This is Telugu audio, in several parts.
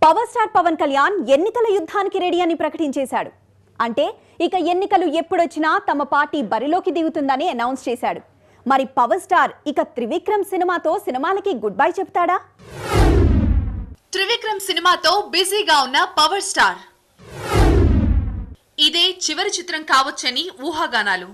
పవర్ స్టార్ పవన్ కళ్యాణ్ ఎన్నికల యుద్ధానికి రెడీ అని ప్రకటించేశాడు. అంటే ఇక ఎన్నికలు ఎప్పుడొచ్చినా తమ పార్టీ బరిలోకి దిగుతుందని అనౌన్స్ చేశాడు. మరి పవర్ స్టార్ ఇక త్రివిక్రమ్ సినిమాతో సినిమాలకి గుడ్ బై చెప్తాడా? త్రివిక్రమ్ సినిమాతో బిజీగా ఉన్న పవర్ స్టార్ ఇదే చివరి చిత్రం కావచ్చని ఊహాగానాలు.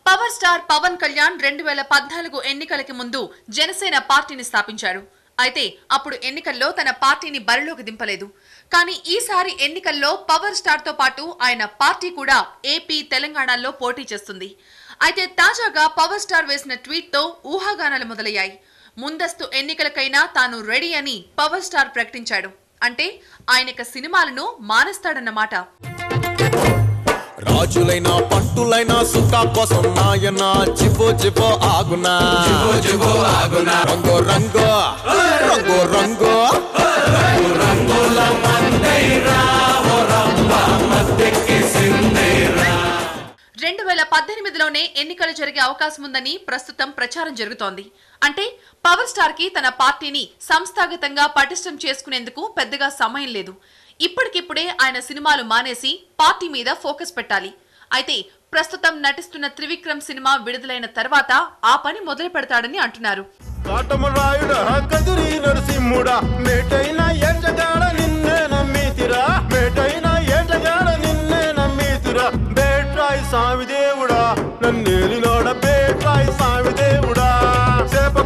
పవర్ స్టార్ పవన్ కళ్యాణ్ 2014 ఎన్నికలకి ముందు జనసేన పార్టీని స్థాపించాడు. అయితే అప్పుడు ఎన్నికల్లో తన పార్టీని బరిలోకి దింపలేదు. కానీ ఈసారి ఎన్నికల్లో పవర్ స్టార్ తో పాటు ఆయన పార్టీ కూడా ఏపీ, తెలంగాణలో పోటీ చేస్తుంది. అయితే తాజాగా పవర్ స్టార్ వేసిన ట్వీట్ తో ఊహాగానాలు మొదలయ్యాయి. ముందస్తు ఎన్నికలకైనా తాను రెడీ అని పవర్ స్టార్ ప్రకటించాడు. అంటే ఆయనక సినిమాలను మానేస్తాడన్నమాట. రాజులైనా పంటులైనా సుఖా కోసం నాయన చిబో చిబో ఆగునా రంగో రంగో రంగో రంగో రంగుల మందైరా ఓ రంబ మద్దెకి సిందేరా. 2018లోనే ఎన్నికలు జరిగే అవకాశం ఉందని ప్రస్తుతం ప్రచారం జరుగుతోంది. అంటే పవర్ స్టార్ కి తన పార్టీని సంస్థాగతంగా పటిష్టం చేసుకునేందుకు పెద్దగా సమయం లేదు. ఇప్పటికిప్పుడే ఆయన సినిమాలు మానేసి పార్టీ మీద ఫోకస్ పెట్టాలి. అయితే ప్రస్తుతం నటిస్తున్న త్రివిక్రమ్ సినిమా విడుదలైన తర్వాత ఆ పని మొదలు పెడతాడని అంటున్నారు.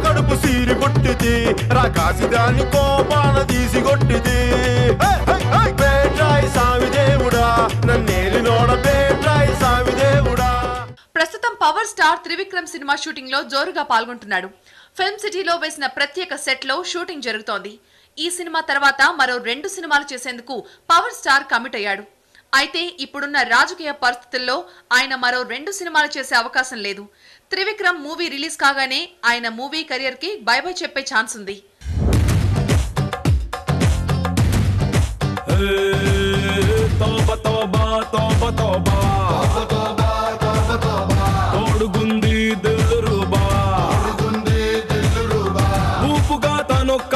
కడుపు సీరి కొట్టిది రాకాసిదాన్ని కోపాన తీసి కొట్టిది ప్రస్తుతం power star Trivikram cinema shooting లో జోరుగా పాల్గొంటున్నాడు. ఫిల్మ్ సిటీలో వేసిన ప్రత్యేక సెట్ లో షూటింగ్ జరుగుతోంది. ఈ సినిమా తర్వాత మరో 2 సినిమాలు చేసేందుకు పవర్ స్టార్ కమిట్ అయ్యాడు. అయితే ఇప్పుడున్న రాజకీయ పరిస్థితుల్లో ఆయన మరో 2 సినిమాలు చేసే అవకాశం లేదు. త్రివిక్రమ్ మూవీ రిలీజ్ కాగానే ఆయన మూవీ కెరియర్ కి బై బై చెప్పే ఛాన్స్ ఉంది. ఊపుగా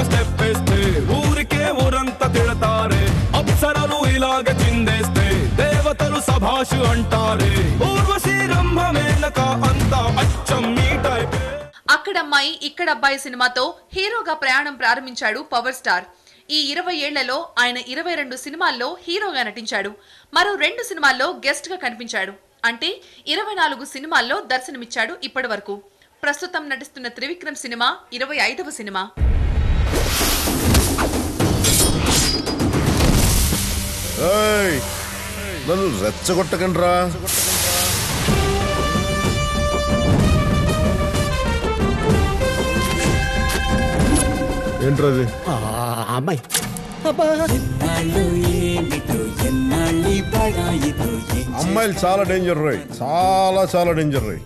స్టెప్ వేస్తే ఊరికే ఊరంతా తిడతారే, అప్సరలు ఇలాగ చిందేస్తే దేవతలు సభాషు అంటారే, ఊర్వశీ రంభ మేనక అంతా అచ్చం మీ టైపే. అక్కడమ్మాయి ఇక్కడబ్బాయి సినిమాతో హీరోగా ప్రయాణం ప్రారంభించాడు పవర్ స్టార్. ఈ 20 ఏళ్లలో ఆయన 22 సినిమాల్లో హీరోగా నటించాడు. మరో 2 సినిమాల్లో గెస్ట్ గా కనిపించాడు. అంటే 24 సినిమాల్లో దర్శనమిచ్చాడు ఇప్పటి వరకు. ప్రస్తుతం నటిస్తున్న త్రివిక్రమ్ సినిమా 25వ సినిమా. నన్ను రెచ్చగొట్టకండ్రా. ఏంట్రది? అమ్మాయి అమ్మాయిలు చాలా డేంజర్ రోయ్, చాలా చాలా డేంజర్ రోయ్.